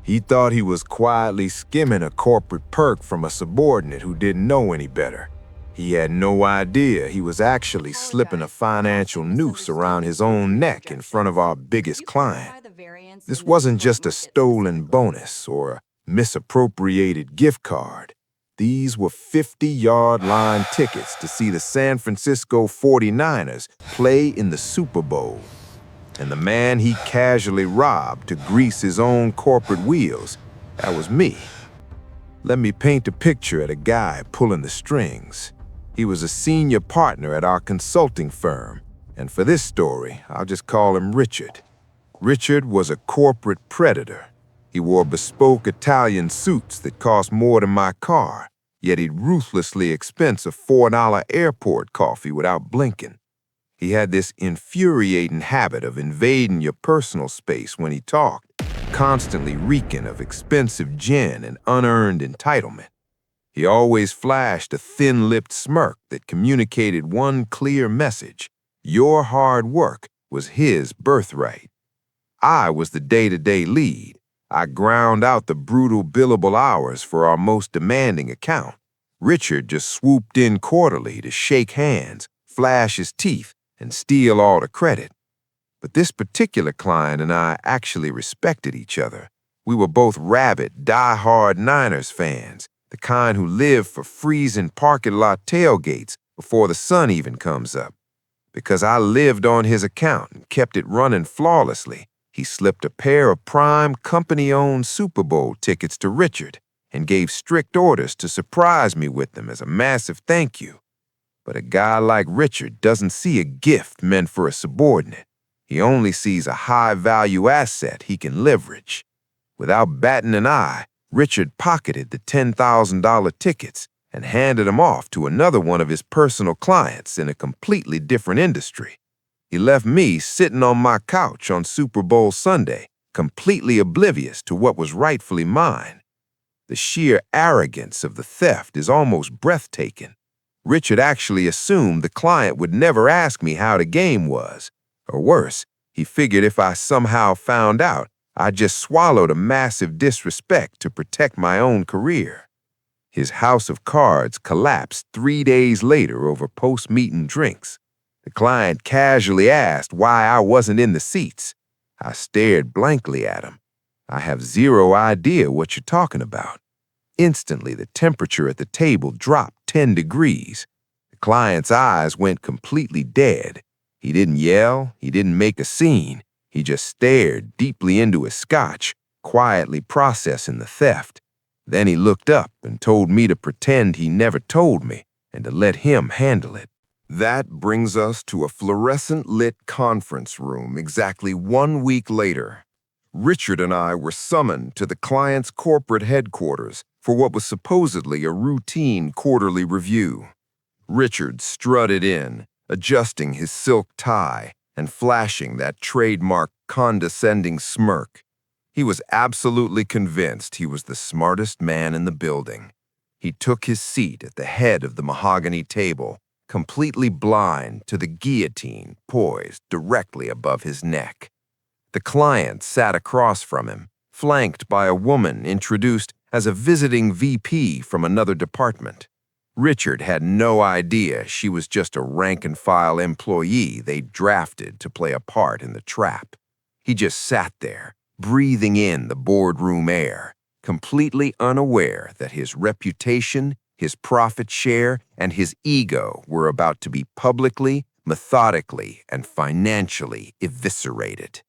He thought he was quietly skimming a corporate perk from a subordinate who didn't know any better. He had no idea he was actually slipping a financial noose around his own neck in front of our biggest client. This wasn't just a stolen bonus or a misappropriated gift card. These were 50-yard line tickets to see the San Francisco 49ers play in the Super Bowl. And the man he casually robbed to grease his own corporate wheels, that was me. Let me paint a picture of a guy pulling the strings. He was a senior partner at our consulting firm, and for this story, I'll just call him Richard. Richard was a corporate predator. He wore bespoke Italian suits that cost more than my car, yet he'd ruthlessly expense a $4 airport coffee without blinking. He had this infuriating habit of invading your personal space when he talked, constantly reeking of expensive gin and unearned entitlement. He always flashed a thin-lipped smirk that communicated one clear message: your hard work was his birthright. I was the day-to-day lead. I ground out the brutal billable hours for our most demanding account. Richard just swooped in quarterly to shake hands, flash his teeth, and steal all the credit. But this particular client and I actually respected each other. We were both rabid, die-hard Niners fans, the kind who live for freezing parking lot tailgates before the sun even comes up. Because I lived on his account and kept it running flawlessly, he slipped a pair of prime company-owned Super Bowl tickets to Richard and gave strict orders to surprise me with them as a massive thank you. But a guy like Richard doesn't see a gift meant for a subordinate. He only sees a high-value asset he can leverage. Without batting an eye, Richard pocketed the $10,000 tickets and handed them off to another one of his personal clients in a completely different industry. He left me sitting on my couch on Super Bowl Sunday, completely oblivious to what was rightfully mine. The sheer arrogance of the theft is almost breathtaking. Richard actually assumed the client would never ask me how the game was. Or worse, he figured if I somehow found out, I just swallowed a massive disrespect to protect my own career. His house of cards collapsed 3 days later over post-meeting drinks. The client casually asked why I wasn't in the seats. I stared blankly at him. I have zero idea what you're talking about. Instantly, the temperature at the table dropped 10 degrees. The client's eyes went completely dead. He didn't yell, he didn't make a scene. He just stared deeply into his scotch, quietly processing the theft. Then he looked up and told me to pretend he never told me and to let him handle it. That brings us to a fluorescent-lit conference room exactly 1 week later. Richard and I were summoned to the client's corporate headquarters for what was supposedly a routine quarterly review. Richard strutted in, adjusting his silk tie and flashing that trademark condescending smirk. He was absolutely convinced he was the smartest man in the building. He took his seat at the head of the mahogany table, completely blind to the guillotine poised directly above his neck. The client sat across from him, flanked by a woman introduced as a visiting VP from another department. Richard had no idea she was just a rank-and-file employee they drafted to play a part in the trap. He just sat there, breathing in the boardroom air, completely unaware that his reputation, his profit share, and his ego were about to be publicly, methodically, and financially eviscerated.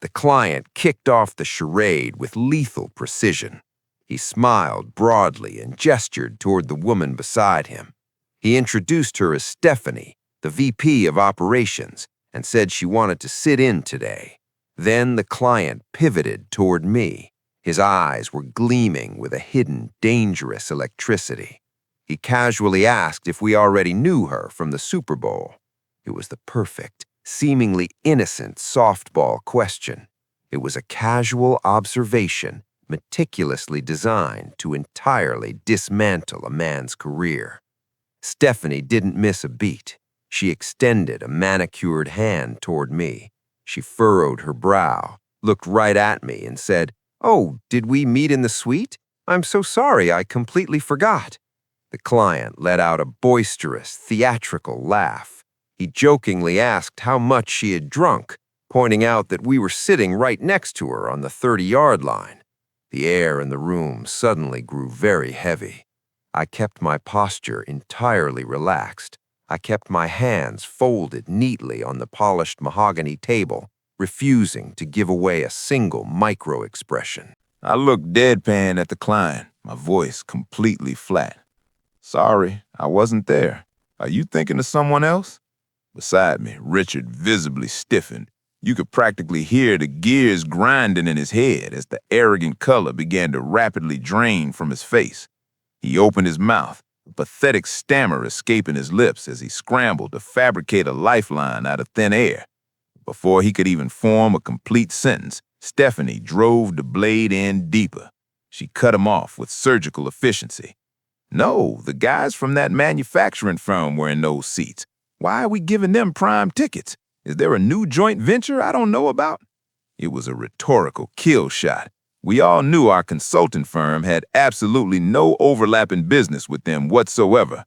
The client kicked off the charade with lethal precision. He smiled broadly and gestured toward the woman beside him. He introduced her as Stephanie, the VP of Operations, and said she wanted to sit in today. Then the client pivoted toward me. His eyes were gleaming with a hidden, dangerous electricity. He casually asked if we already knew her from the Super Bowl. It was the perfect, seemingly innocent softball question. It was a casual observation meticulously designed to entirely dismantle a man's career. Stephanie didn't miss a beat. She extended a manicured hand toward me. She furrowed her brow, looked right at me, and said, "Oh, did we meet in the suite? I'm so sorry, I completely forgot." The client let out a boisterous, theatrical laugh. He jokingly asked how much she had drunk, pointing out that we were sitting right next to her on the 30-yard line. The air in the room suddenly grew very heavy. I kept my posture entirely relaxed. I kept my hands folded neatly on the polished mahogany table, refusing to give away a single micro-expression. I looked deadpan at the client, my voice completely flat. Sorry, I wasn't there. Are you thinking of someone else? Beside me, Richard visibly stiffened. You could practically hear the gears grinding in his head as the arrogant color began to rapidly drain from his face. He opened his mouth, a pathetic stammer escaping his lips as he scrambled to fabricate a lifeline out of thin air. Before he could even form a complete sentence, Stephanie drove the blade in deeper. She cut him off with surgical efficiency. No, the guys from that manufacturing firm were in those seats. Why are we giving them prime tickets? Is there a new joint venture I don't know about? It was a rhetorical kill shot. We all knew our consulting firm had absolutely no overlapping business with them whatsoever.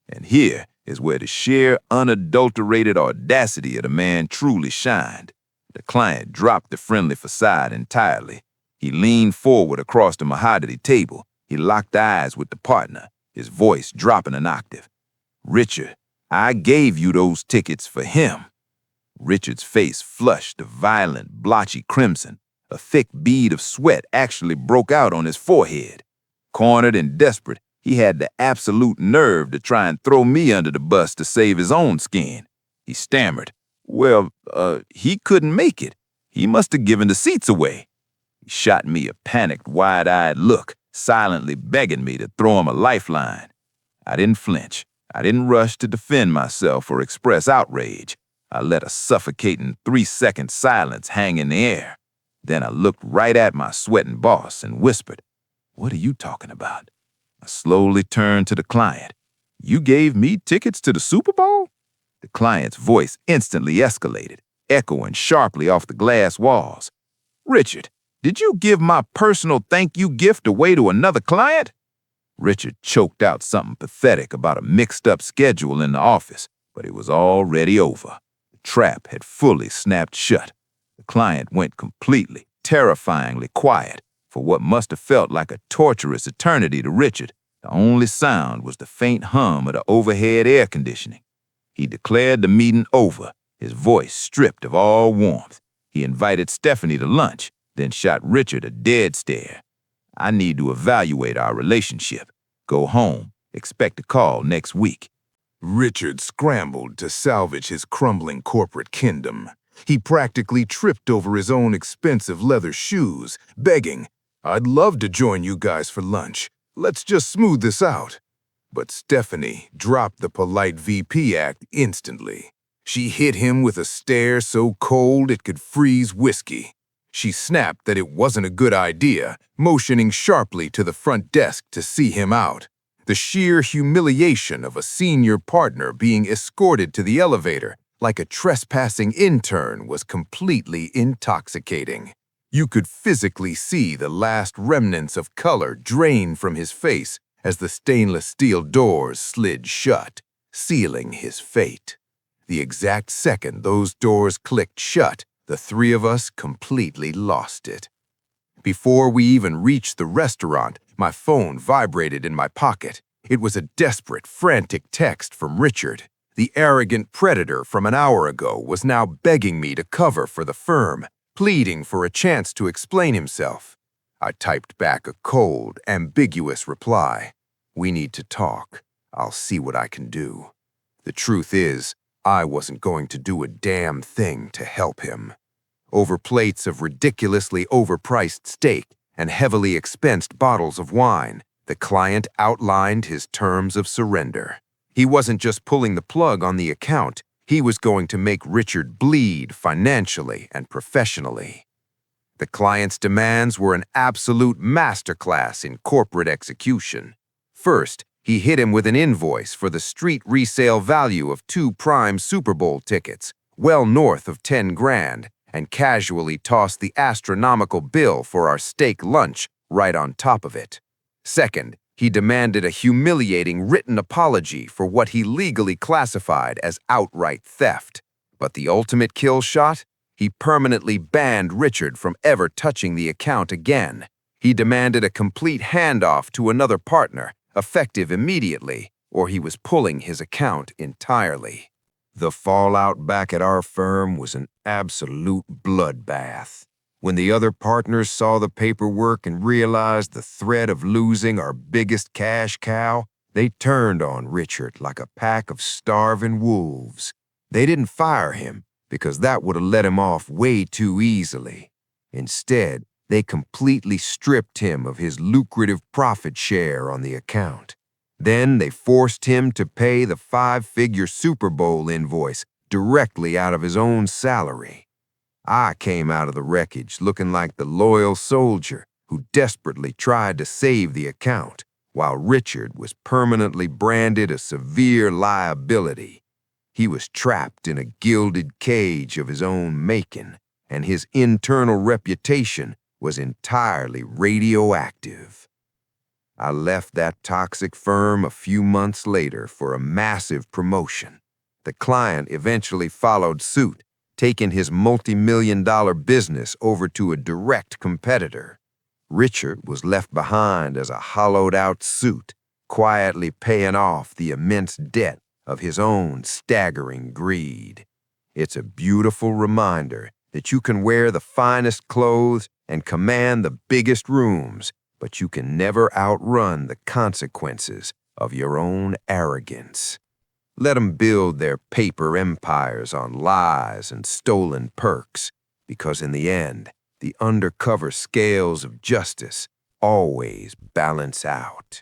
And here is where the sheer, unadulterated audacity of the man truly shined. The client dropped the friendly facade entirely. He leaned forward across the mahogany table. He locked eyes with the partner, his voice dropping an octave. "Richard, I gave you those tickets for him." Richard's face flushed a violent, blotchy crimson. A thick bead of sweat actually broke out on his forehead. Cornered and desperate, he had the absolute nerve to try and throw me under the bus to save his own skin. He stammered, "Well, he couldn't make it. He must have given the seats away." He shot me a panicked, wide-eyed look, silently begging me to throw him a lifeline. I didn't flinch. I didn't rush to defend myself or express outrage. I let a suffocating 3-second silence hang in the air. Then I looked right at my sweating boss and whispered, "What are you talking about?" I slowly turned to the client. "You gave me tickets to the Super Bowl?" The client's voice instantly escalated, echoing sharply off the glass walls. "Richard, did you give my personal thank you gift away to another client?" Richard choked out something pathetic about a mixed-up schedule in the office, but it was already over. The trap had fully snapped shut. The client went completely, terrifyingly quiet. For what must have felt like a torturous eternity to Richard, the only sound was the faint hum of the overhead air conditioning. He declared the meeting over, his voice stripped of all warmth. He invited Stephanie to lunch, then shot Richard a dead stare. "I need to evaluate our relationship. Go home. Expect a call next week." Richard scrambled to salvage his crumbling corporate kingdom. He practically tripped over his own expensive leather shoes, begging, "I'd love to join you guys for lunch. Let's just smooth this out." But Stephanie dropped the polite VP act instantly. She hit him with a stare so cold it could freeze whiskey. She snapped that it wasn't a good idea, motioning sharply to the front desk to see him out. The sheer humiliation of a senior partner being escorted to the elevator like a trespassing intern was completely intoxicating. You could physically see the last remnants of color drain from his face as the stainless steel doors slid shut, sealing his fate. The exact second those doors clicked shut, the three of us completely lost it. Before we even reached the restaurant, my phone vibrated in my pocket. It was a desperate, frantic text from Richard. The arrogant predator from an hour ago was now begging me to cover for the firm, pleading for a chance to explain himself. I typed back a cold, ambiguous reply. "We need to talk. I'll see what I can do." The truth is, I wasn't going to do a damn thing to help him. Over plates of ridiculously overpriced steak and heavily expensed bottles of wine, the client outlined his terms of surrender. He wasn't just pulling the plug on the account, he was going to make Richard bleed financially and professionally. The client's demands were an absolute masterclass in corporate execution. First, he hit him with an invoice for the street resale value of 2 prime Super Bowl tickets, well north of 10 grand, and casually tossed the astronomical bill for our steak lunch right on top of it. Second, he demanded a humiliating written apology for what he legally classified as outright theft. But the ultimate kill shot? He permanently banned Richard from ever touching the account again. He demanded a complete handoff to another partner, effective immediately, or he was pulling his account entirely. The fallout back at our firm was an absolute bloodbath. When the other partners saw the paperwork and realized the threat of losing our biggest cash cow, they turned on Richard like a pack of starving wolves. They didn't fire him because that would have let him off way too easily. Instead, they completely stripped him of his lucrative profit share on the account. Then they forced him to pay the 5-figure Super Bowl invoice directly out of his own salary. I came out of the wreckage looking like the loyal soldier who desperately tried to save the account, while Richard was permanently branded a severe liability. He was trapped in a gilded cage of his own making, and his internal reputation was entirely radioactive. I left that toxic firm a few months later for a massive promotion. The client eventually followed suit, taking his multi-million-dollar business over to a direct competitor. Richard was left behind as a hollowed-out suit, quietly paying off the immense debt of his own staggering greed. It's a beautiful reminder that you can wear the finest clothes and command the biggest rooms, but you can never outrun the consequences of your own arrogance. Let them build their paper empires on lies and stolen perks, because in the end, the undercover scales of justice always balance out.